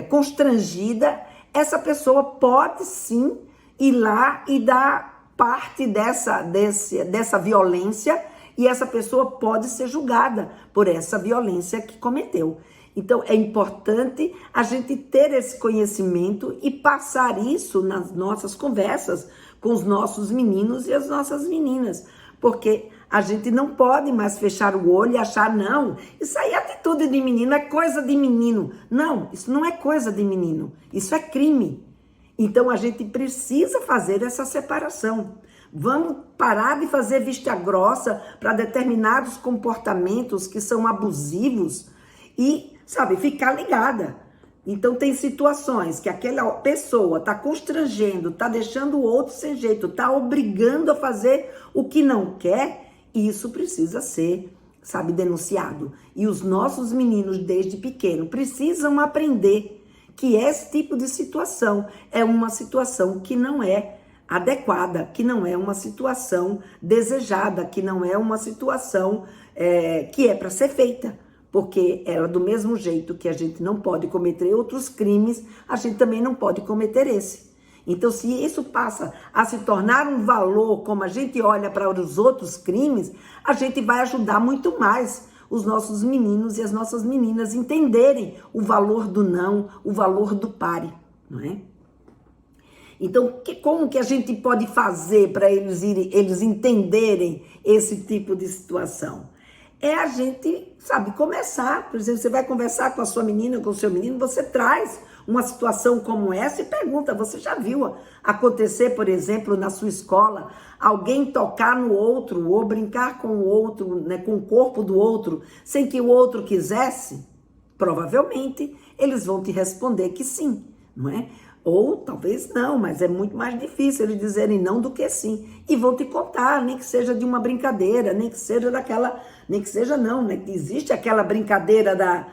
constrangida, essa pessoa pode sim ir lá e dar parte dessa violência, e essa pessoa pode ser julgada por essa violência que cometeu. Então, é importante a gente ter esse conhecimento e passar isso nas nossas conversas com os nossos meninos e as nossas meninas, porque a gente não pode mais fechar o olho e achar, não, isso aí é atitude de menino, é coisa de menino. Não, isso não é coisa de menino, isso é crime. Então, a gente precisa fazer essa separação. Vamos parar de fazer vista grossa para determinados comportamentos que são abusivos e, sabe, ficar ligada. Então, tem situações que aquela pessoa está constrangendo, está deixando o outro sem jeito, está obrigando a fazer o que não quer, e isso precisa ser, sabe, denunciado. E os nossos meninos, desde pequeno, precisam aprender que esse tipo de situação é uma situação que não é adequada, que não é uma situação desejada, que não é uma situação que é para ser feita. Porque ela, do mesmo jeito que a gente não pode cometer outros crimes, a gente também não pode cometer esse. Então, se isso passa a se tornar um valor, como a gente olha para os outros crimes, a gente vai ajudar muito mais os nossos meninos e as nossas meninas entenderem o valor do não, o valor do pare, não é? Então, como que a gente pode fazer para eles entenderem esse tipo de situação? É a gente, sabe, começar. Por exemplo, você vai conversar com a sua menina, com o seu menino, você traz uma situação como essa e pergunta, você já viu acontecer, por exemplo, na sua escola, alguém tocar no outro ou brincar com o outro, né, com o corpo do outro, sem que o outro quisesse? Provavelmente, eles vão te responder que sim, não é? Ou talvez não, mas é muito mais difícil eles dizerem não do que sim. E vão te contar, nem que seja de uma brincadeira, nem que seja daquela, nem que seja não, né? Existe aquela brincadeira da,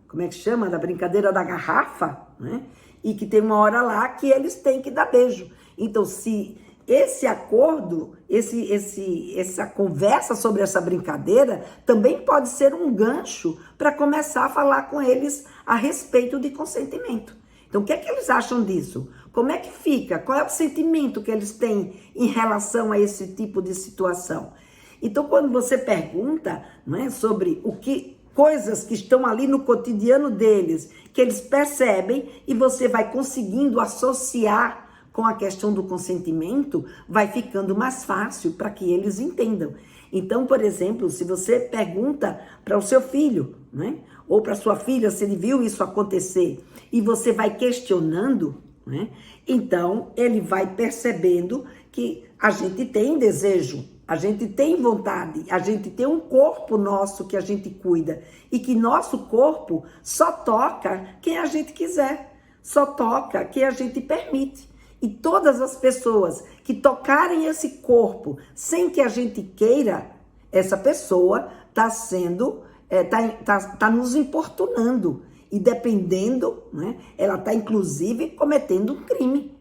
como é que chama? Da brincadeira da garrafa, né? E que tem uma hora lá que eles têm que dar beijo. Então, se esse acordo, essa conversa sobre essa brincadeira também pode ser um gancho para começar a falar com eles a respeito de consentimento. Então, o que é que eles acham disso? Como é que fica? Qual é o sentimento que eles têm em relação a esse tipo de situação? Então, quando você pergunta, não é, sobre coisas que estão ali no cotidiano deles, que eles percebem, e você vai conseguindo associar com a questão do consentimento, vai ficando mais fácil para que eles entendam. Então, por exemplo, se você pergunta para o seu filho, né, ou para sua filha, se ele viu isso acontecer, e você vai questionando, né, então ele vai percebendo que a gente tem desejo, a gente tem vontade, a gente tem um corpo nosso que a gente cuida, e que nosso corpo só toca quem a gente quiser, só toca quem a gente permite. E todas as pessoas que tocarem esse corpo sem que a gente queira, essa pessoa está sendo, tá nos importunando. E dependendo, né, ela está inclusive cometendo um crime.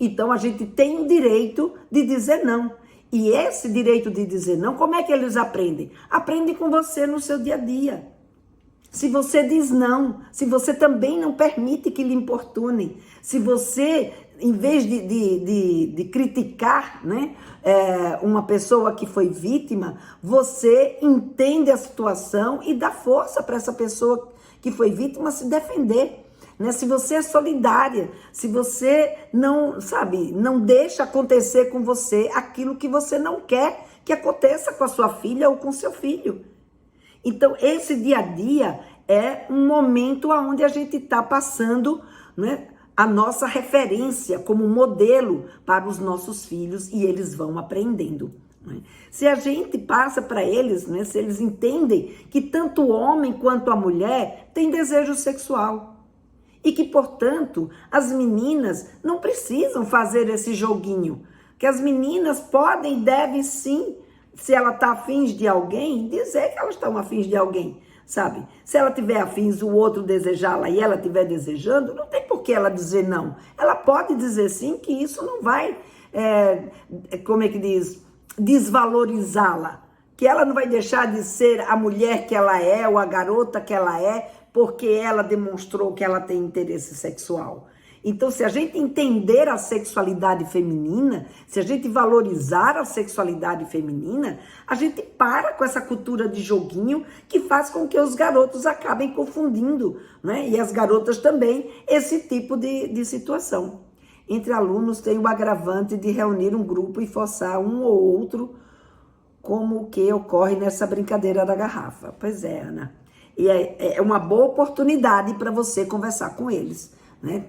Então a gente tem o direito de dizer não. E esse direito de dizer não, como é que eles aprendem? Aprendem com você no seu dia a dia. Se você diz não, se você também não permite que lhe importunem, se você, em vez de criticar, né, uma pessoa que foi vítima, você entende a situação e dá força para essa pessoa que foi vítima se defender. Né? Se você é solidária, se você não, sabe, não deixa acontecer com você aquilo que você não quer que aconteça com a sua filha ou com seu filho. Então, esse dia a dia é um momento onde a gente está passando, né, a nossa referência como modelo para os nossos filhos e eles vão aprendendo. Né? Se a gente passa para eles, né, se eles entendem que tanto o homem quanto a mulher têm desejo sexual e que, portanto, as meninas não precisam fazer esse joguinho, que as meninas podem e devem sim, se ela está afins de alguém, dizer que elas estão afins de alguém, sabe? Se ela tiver afins, o outro desejá-la e ela estiver desejando, não tem por que ela dizer não. Ela pode dizer sim, que isso não vai, como é que diz, desvalorizá-la. Que ela não vai deixar de ser a mulher que ela é ou a garota que ela é, porque ela demonstrou que ela tem interesse sexual. Então, se a gente entender a sexualidade feminina, se a gente valorizar a sexualidade feminina, a gente para com essa cultura de joguinho que faz com que os garotos acabem confundindo, né? E as garotas também, esse tipo de situação. Entre alunos tem o agravante de reunir um grupo e forçar um ou outro, como o que ocorre nessa brincadeira da garrafa. Pois é, Ana. E é uma boa oportunidade para você conversar com eles, né?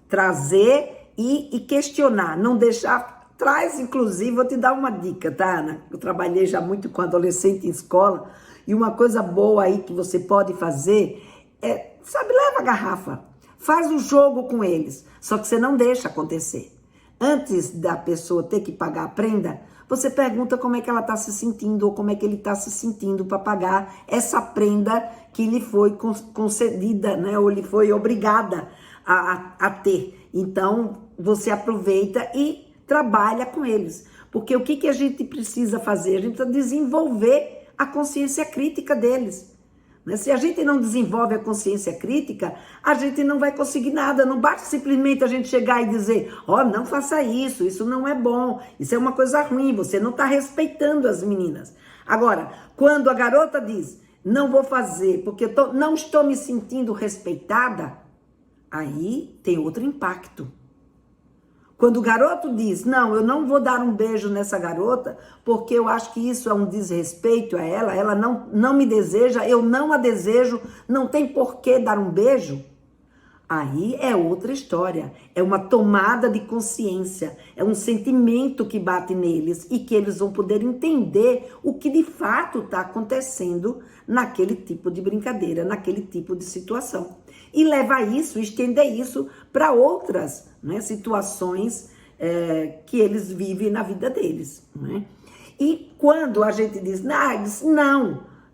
Trazer e questionar, não deixar, traz inclusive, vou te dar uma dica, tá, Ana? Eu trabalhei já muito com adolescente em escola, e uma coisa boa aí que você pode fazer é, sabe, leva a garrafa, faz um jogo com eles, só que você não deixa acontecer. Antes da pessoa ter que pagar a prenda, você pergunta como é que ela está se sentindo, ou como é que ele está se sentindo para pagar essa prenda que lhe foi concedida, né, ou lhe foi obrigada a ter. Então, você aproveita e trabalha com eles. Porque o que a gente precisa fazer? A gente precisa desenvolver a consciência crítica deles. Né? Se a gente não desenvolve a consciência crítica, a gente não vai conseguir nada. Não basta simplesmente a gente chegar e dizer, ó, não faça isso, isso não é bom, isso é uma coisa ruim, você não está respeitando as meninas. Agora, quando a garota diz, não vou fazer porque não estou me sentindo respeitada, aí tem outro impacto. Quando o garoto diz, não, eu não vou dar um beijo nessa garota, porque eu acho que isso é um desrespeito a ela não me deseja, eu não a desejo, não tem por que dar um beijo. Aí é outra história, é uma tomada de consciência, é um sentimento que bate neles e que eles vão poder entender o que de fato está acontecendo naquele tipo de brincadeira, naquele tipo de situação. E levar isso, estender isso para outras, né, situações que eles vivem na vida deles. Né? E quando a gente diz,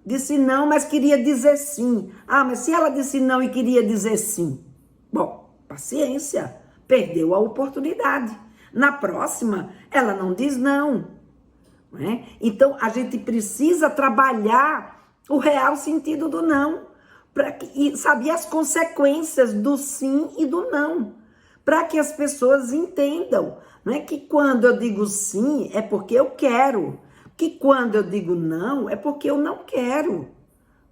disse não, mas queria dizer sim. Ah, mas se ela disse não e queria dizer sim, bom, paciência, perdeu a oportunidade. Na próxima, ela não diz não. Né? Então, a gente precisa trabalhar o real sentido do não. E saber as consequências do sim e do não, para que as pessoas entendam, não é que quando eu digo sim é porque eu quero, que quando eu digo não é porque eu não quero,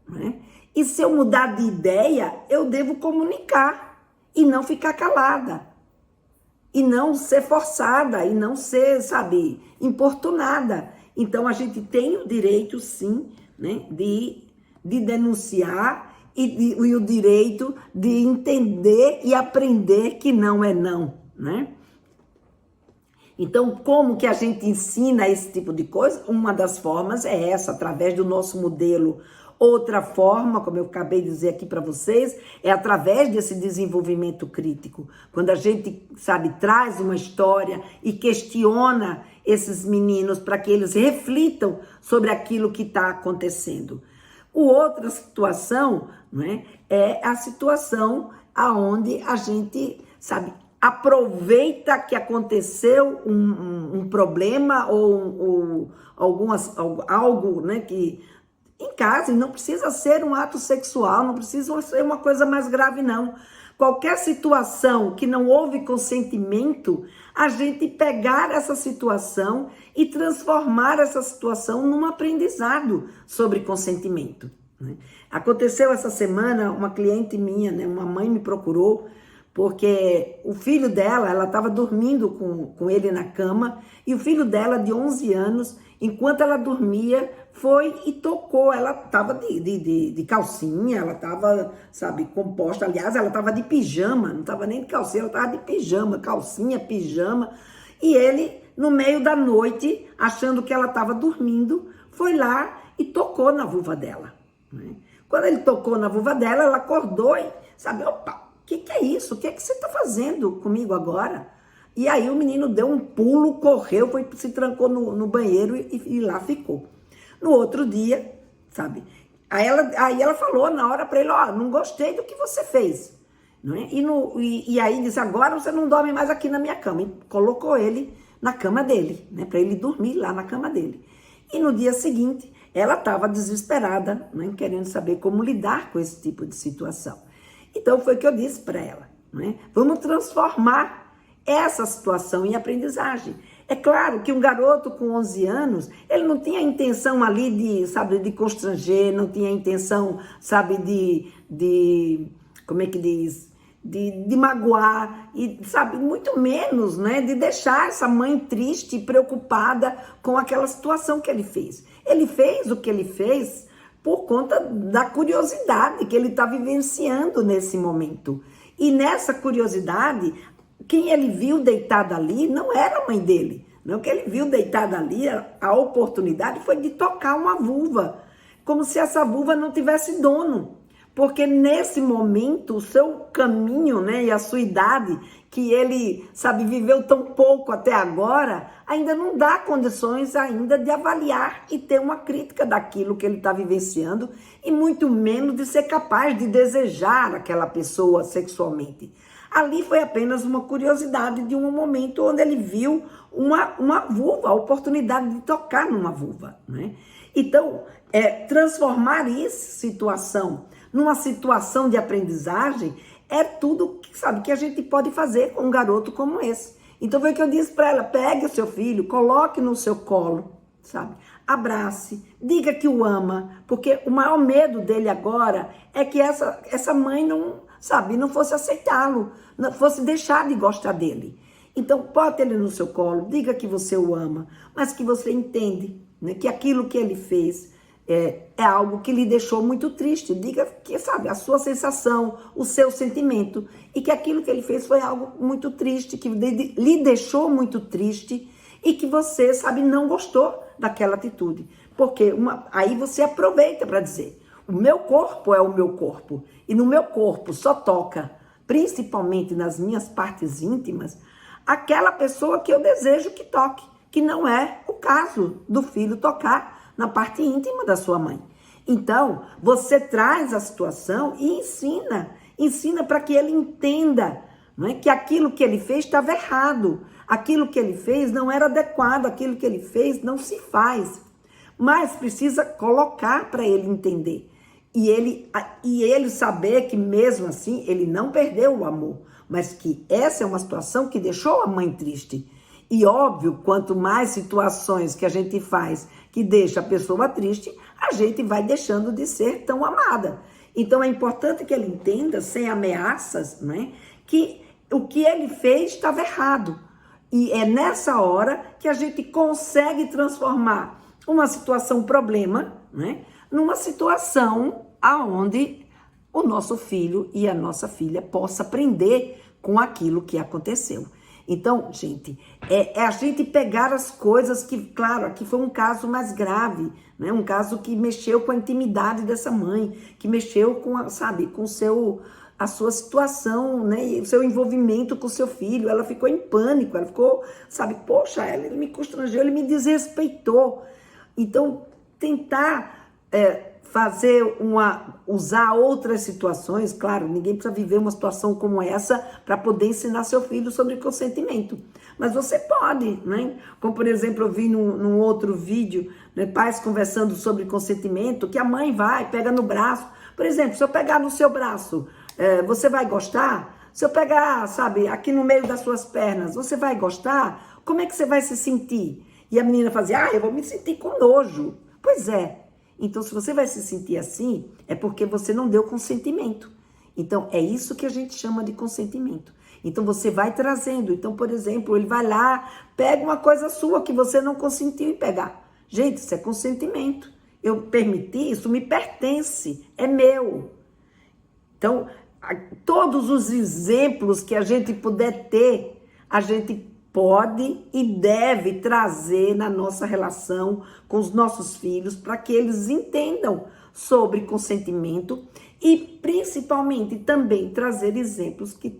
né? E se eu mudar de ideia, eu devo comunicar e não ficar calada, e não ser forçada, e não ser, importunada. Então a gente tem o direito, sim, né, de denunciar, e o direito de entender e aprender que não é não, né? Então, como que a gente ensina esse tipo de coisa? Uma das formas é essa, através do nosso modelo. Outra forma, como eu acabei de dizer aqui para vocês, é através desse desenvolvimento crítico. Quando a gente, traz uma história e questiona esses meninos para que eles reflitam sobre aquilo que está acontecendo. Outra situação, né, é a situação aonde a gente, aproveita que aconteceu um problema ou algo, né, que em casa, e não precisa ser um ato sexual, não precisa ser uma coisa mais grave, não. Qualquer situação que não houve consentimento, a gente pegar essa situação e transformar essa situação num aprendizado sobre consentimento. Né? Aconteceu essa semana, uma cliente minha, né, uma mãe me procurou, porque o filho dela, ela estava dormindo com ele na cama, e o filho dela, de 11 anos, enquanto ela dormia, foi e tocou. Ela estava de calcinha, ela estava, composta. Aliás, ela estava de pijama, não estava nem de calcinha, ela estava de pijama, calcinha, pijama. E ele, no meio da noite, achando que ela estava dormindo, foi lá e tocou na vulva dela. Né? Quando ele tocou na vulva dela, ela acordou e, opa, o que é isso? O que você está fazendo comigo agora? E aí o menino deu um pulo, correu, se trancou no banheiro e lá ficou. No outro dia, aí ela falou na hora para ele, não gostei do que você fez. Não é? E aí disse, agora você não dorme mais aqui na minha cama. E colocou ele na cama dele, né, para ele dormir lá na cama dele. E no dia seguinte, ela estava desesperada, né, querendo saber como lidar com esse tipo de situação. Então foi o que eu disse para ela, né? Vamos transformar essa situação em aprendizagem. É claro que um garoto com 11 anos, ele não tinha a intenção ali de constranger, não tinha a intenção, como é que diz? De magoar, e muito menos, né, de deixar essa mãe triste e preocupada com aquela situação que ele fez. Ele fez o que ele fez por conta da curiosidade que ele está vivenciando nesse momento. E nessa curiosidade, quem ele viu deitado ali não era a mãe dele. Não, o que ele viu deitado ali, a oportunidade foi de tocar uma vulva, como se essa vulva não tivesse dono. Porque nesse momento, o seu caminho, né, e a sua idade, que ele, viveu tão pouco até agora, ainda não dá condições ainda de avaliar e ter uma crítica daquilo que ele está vivenciando, e muito menos de ser capaz de desejar aquela pessoa sexualmente. Ali foi apenas uma curiosidade de um momento onde ele viu uma vulva, a oportunidade de tocar numa vulva, né? Então, transformar essa situação numa situação de aprendizagem é tudo, sabe, que a gente pode fazer com um garoto como esse. Então foi o que eu disse para ela: pegue o seu filho, coloque no seu colo, sabe? Abrace, diga que o ama, porque o maior medo dele agora é que essa mãe não, sabe, não fosse aceitá-lo, não fosse deixar de gostar dele. Então, bote ele no seu colo, diga que você o ama, mas que você entende, né, que aquilo que ele fez é algo que lhe deixou muito triste. Diga que, sabe, a sua sensação, o seu sentimento, e que aquilo que ele fez foi algo muito triste, que lhe deixou muito triste, e que você, sabe, não gostou daquela atitude. Porque aí você aproveita para dizer: o meu corpo é o meu corpo, e no meu corpo só toca, principalmente nas minhas partes íntimas, aquela pessoa que eu desejo que toque, que não é o caso do filho tocar na parte íntima da sua mãe. Então, você traz a situação e ensina para que ele entenda, não é, que aquilo que ele fez estava errado, aquilo que ele fez não era adequado, aquilo que ele fez não se faz, mas precisa colocar para ele entender. E ele saber que mesmo assim ele não perdeu o amor, mas que essa é uma situação que deixou a mãe triste. E óbvio, quanto mais situações que a gente faz que deixa a pessoa triste, a gente vai deixando de ser tão amada. Então é importante que ele entenda, sem ameaças, né, que o que ele fez estava errado. E é nessa hora que a gente consegue transformar uma situação problema, né, numa situação aonde o nosso filho e a nossa filha possa aprender com aquilo que aconteceu. Então, gente, é a gente pegar as coisas que, claro, aqui foi um caso mais grave, né? Um caso que mexeu com a intimidade dessa mãe, que mexeu com, sabe, com a sua situação, né? E o seu envolvimento com o seu filho. Ela ficou em pânico, ela ficou, sabe, poxa, ele me constrangeu, ele me desrespeitou. Então, tentar usar outras situações, claro, ninguém precisa viver uma situação como essa para poder ensinar seu filho sobre consentimento, mas você pode, né? Como, por exemplo, eu vi num outro vídeo, né, pais conversando sobre consentimento, que a mãe pega no braço. Por exemplo, se eu pegar no seu braço, você vai gostar? Se eu pegar, sabe, aqui no meio das suas pernas, você vai gostar? Como é que você vai se sentir? E a menina fazia: eu vou me sentir com nojo. Pois é. Então, se você vai se sentir assim, é porque você não deu consentimento. Então, é isso que a gente chama de consentimento. Então, você vai trazendo. Então, por exemplo, ele vai lá, pega uma coisa sua que você não consentiu em pegar. Gente, isso é consentimento. Eu permiti, isso me pertence, é meu. Então, todos os exemplos que a gente puder ter, a gente pode e deve trazer na nossa relação com os nossos filhos para que eles entendam sobre consentimento e principalmente também trazer exemplos que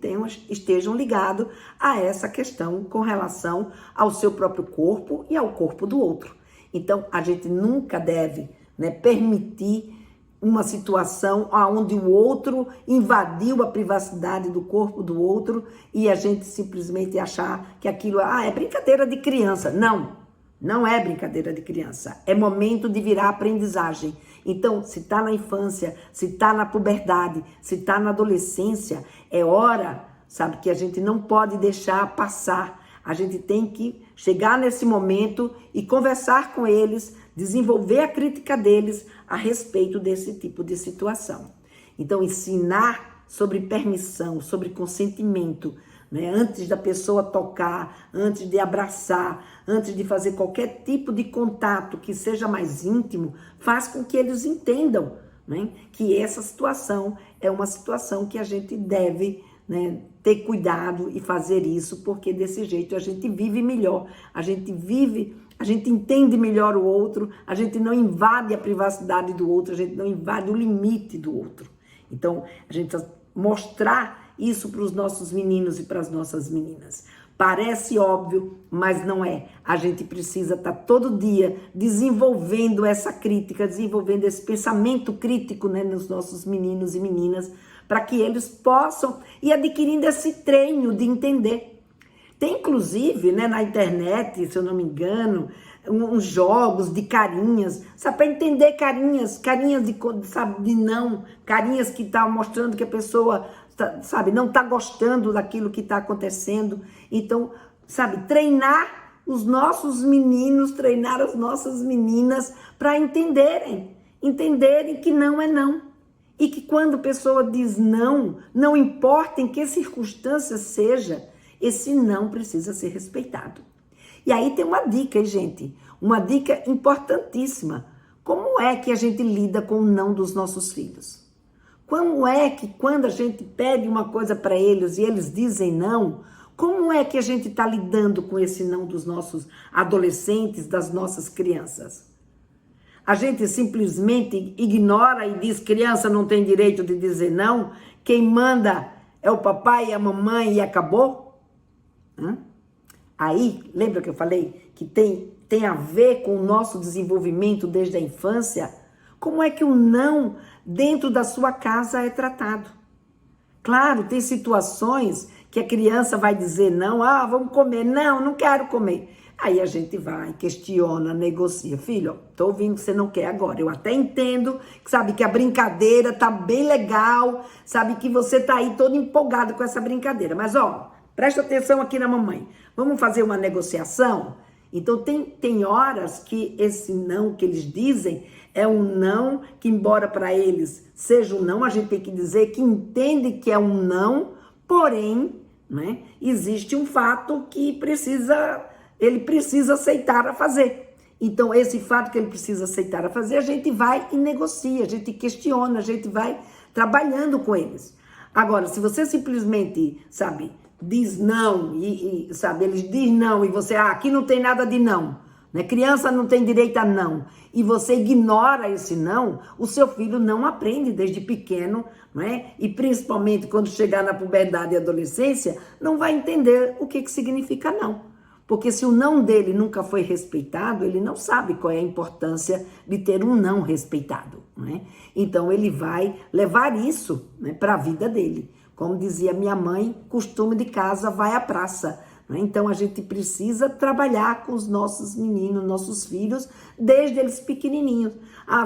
estejam ligados a essa questão com relação ao seu próprio corpo e ao corpo do outro. Então, a gente nunca deve, né, permitir uma situação onde o outro invadiu a privacidade do corpo do outro e a gente simplesmente achar que aquilo é brincadeira de criança. Não, não é brincadeira de criança. É momento de virar aprendizagem. Então, se está na infância, se está na puberdade, se está na adolescência, é hora, sabe, que a gente não pode deixar passar. A gente tem que chegar nesse momento e conversar com eles, desenvolver a crítica deles a respeito desse tipo de situação. Então, ensinar sobre permissão, sobre consentimento, né? Antes da pessoa tocar, antes de abraçar, antes de fazer qualquer tipo de contato que seja mais íntimo, faz com que eles entendam, né, que essa situação é uma situação que a gente deve, né, ter cuidado e fazer isso, porque desse jeito a gente vive melhor, a gente entende melhor o outro, a gente não invade a privacidade do outro, a gente não invade o limite do outro. Então, a gente precisa mostrar isso para os nossos meninos e para as nossas meninas. Parece óbvio, mas não é. A gente precisa estar todo dia desenvolvendo essa crítica, desenvolvendo esse pensamento crítico, né, nos nossos meninos e meninas, para que eles possam ir adquirindo esse treino de entender. Tem, inclusive, né, na internet, se eu não me engano, uns jogos de carinhas, sabe, para entender carinhas sabe, de não, carinhas que tá mostrando que a pessoa, sabe, não tá gostando daquilo que tá acontecendo. Então, sabe, treinar os nossos meninos, treinar as nossas meninas para entenderem que não é não. E que quando a pessoa diz não, não importa em que circunstância seja, esse não precisa ser respeitado. E aí tem uma dica, hein, gente? Uma dica importantíssima. Como é que a gente lida com o não dos nossos filhos? Como é que quando a gente pede uma coisa para eles e eles dizem não, como é que a gente está lidando com esse não dos nossos adolescentes, das nossas crianças? A gente simplesmente ignora e diz que criança não tem direito de dizer não, quem manda é o papai e a mamãe e acabou? Aí, lembra que eu falei que tem a ver com o nosso desenvolvimento desde a infância? Como é que o não dentro da sua casa é tratado? Claro, tem situações que a criança vai dizer não, vamos comer, não quero comer. Aí a gente vai, questiona, negocia. Filho, tô ouvindo que você não quer agora. Eu até entendo, sabe, que a brincadeira tá bem legal, sabe, que você tá aí todo empolgado com essa brincadeira. Mas, presta atenção aqui na mamãe. Vamos fazer uma negociação? Então, tem horas que esse não que eles dizem é um não que, embora para eles seja um não, a gente tem que dizer que entende que é um não, porém, né, existe um fato que ele precisa aceitar a fazer. Então, esse fato que ele precisa aceitar a fazer, a gente vai e negocia, a gente questiona, a gente vai trabalhando com eles. Agora, se você simplesmente, sabe, diz não, sabe, eles dizem não, e você, aqui não tem nada de não, né? Criança não tem direito a não, e você ignora esse não, o seu filho não aprende desde pequeno, né? E principalmente quando chegar na puberdade e adolescência, não vai entender o que significa não. Porque se o não dele nunca foi respeitado, ele não sabe qual é a importância de ter um não respeitado, né? Então ele vai levar isso, né, para a vida dele. Como dizia minha mãe, costume de casa vai à praça. Né? Então a gente precisa trabalhar com os nossos meninos, nossos filhos, desde eles pequenininhos.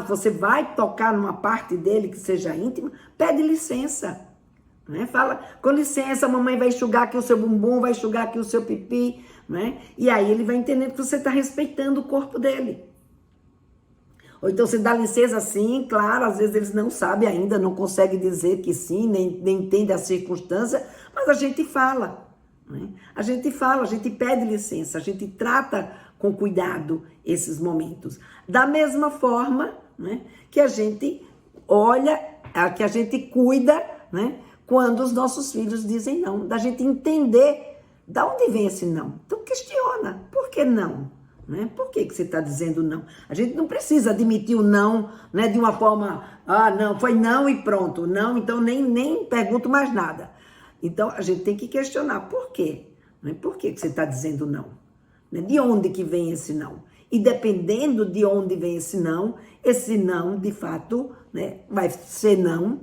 Você vai tocar numa parte dele que seja íntima, pede licença. Né? Fala, com licença, a mamãe vai enxugar aqui o seu bumbum, vai enxugar aqui o seu pipi. Né? E aí ele vai entendendo que você está respeitando o corpo dele. Ou então você dá licença sim, claro, às vezes eles não sabem ainda, não conseguem dizer que sim, nem entendem a circunstância, mas a gente fala, né? A gente fala, a gente pede licença, a gente trata com cuidado esses momentos. Da mesma forma, né, que a gente olha, que a gente cuida, né, quando os nossos filhos dizem não, da gente entender de onde vem esse não. Então questiona, por que não? Né? Por que você está dizendo não? A gente não precisa admitir o não, né, de uma forma, não, foi não e pronto, não, então nem pergunto mais nada. Então a gente tem que questionar, por quê? Né? Por que você está dizendo não? Né? De onde que vem esse não? E dependendo de onde vem esse não, de fato, né, vai ser não,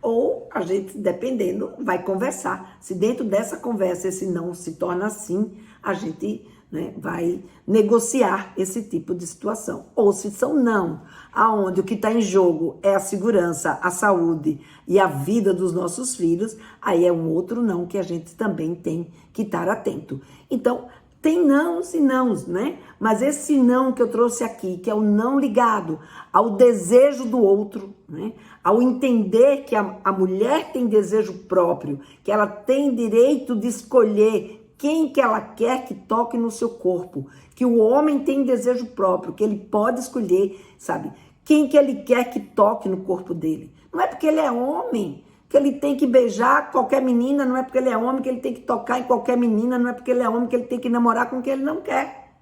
ou a gente, dependendo, vai conversar. Se dentro dessa conversa esse não se torna assim, a gente, né, vai negociar esse tipo de situação. Ou se são não, aonde o que está em jogo é a segurança, a saúde e a vida dos nossos filhos, aí é um outro não que a gente também tem que estar atento. Então, tem nãos e nãos, né? Mas esse não que eu trouxe aqui, que é o não ligado ao desejo do outro, né? Ao entender que a mulher tem desejo próprio, que ela tem direito de escolher quem que ela quer que toque no seu corpo, que o homem tem desejo próprio, que ele pode escolher, sabe, quem que ele quer que toque no corpo dele. Não é porque ele é homem que ele tem que beijar qualquer menina, não é porque ele é homem que ele tem que tocar em qualquer menina, não é porque ele é homem que ele tem que namorar com quem ele não quer.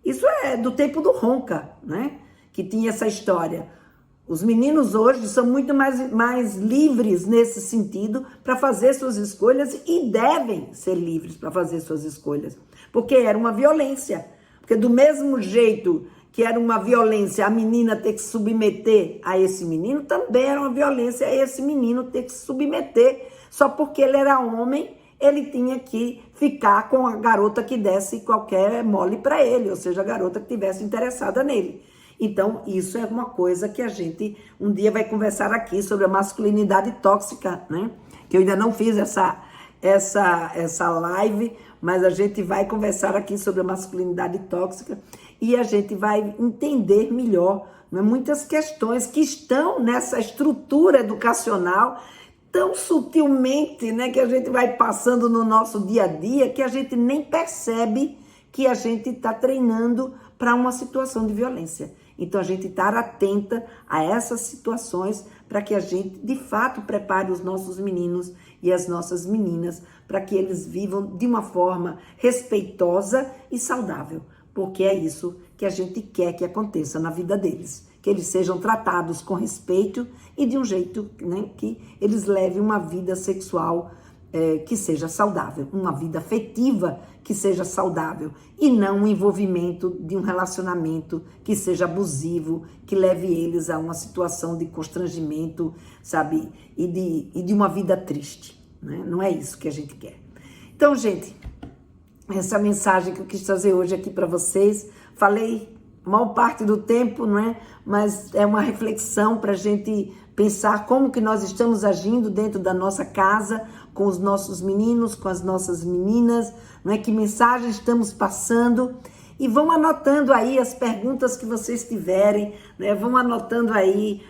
Isso é do tempo do Ronca, né? Que tinha essa história. Os meninos hoje são muito mais livres nesse sentido para fazer suas escolhas e devem ser livres para fazer suas escolhas. Porque era uma violência. Porque do mesmo jeito que era uma violência a menina ter que se submeter a esse menino, também era uma violência a esse menino ter que se submeter. Só porque ele era homem, ele tinha que ficar com a garota que desse qualquer mole para ele, ou seja, a garota que tivesse interessada nele. Então, isso é uma coisa que a gente um dia vai conversar aqui sobre a masculinidade tóxica, né? Que eu ainda não fiz essa live, mas a gente vai conversar aqui sobre a masculinidade tóxica e a gente vai entender melhor, né, muitas questões que estão nessa estrutura educacional tão sutilmente, né, que a gente vai passando no nosso dia a dia, que a gente nem percebe que a gente está treinando para uma situação de violência. Então, a gente estar atenta a essas situações para que a gente, de fato, prepare os nossos meninos e as nossas meninas para que eles vivam de uma forma respeitosa e saudável, porque é isso que a gente quer que aconteça na vida deles, que eles sejam tratados com respeito e de um jeito, né, que eles levem uma vida sexual que seja saudável, uma vida afetiva que seja saudável e não um envolvimento de um relacionamento que seja abusivo, que leve eles a uma situação de constrangimento, sabe, e de uma vida triste, né? Não é isso que a gente quer. Então, gente, essa mensagem que eu quis trazer hoje aqui para vocês, falei maior parte do tempo, não é? Mas é uma reflexão para a gente pensar como que nós estamos agindo dentro da nossa casa, com os nossos meninos, com as nossas meninas, não é? Que mensagem estamos passando. E vão anotando aí as perguntas que vocês tiverem, né? Vão anotando aí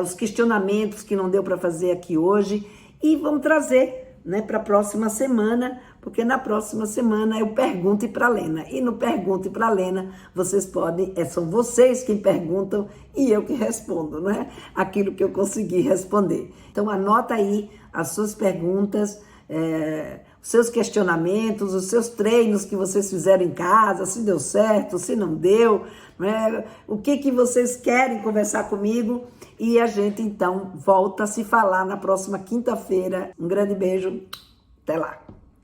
os questionamentos que não deu para fazer aqui hoje e vamos trazer, né, para a próxima semana, porque na próxima semana eu Pergunte para Lena. E no Pergunte para Lena, vocês podem, são vocês quem perguntam e eu que respondo, né? Aquilo que eu consegui responder. Então anota aí as suas perguntas, os seus questionamentos, os seus treinos que vocês fizeram em casa, se deu certo, se não deu, né? O que vocês querem conversar comigo e a gente então volta a se falar na próxima quinta-feira. Um grande beijo, até lá!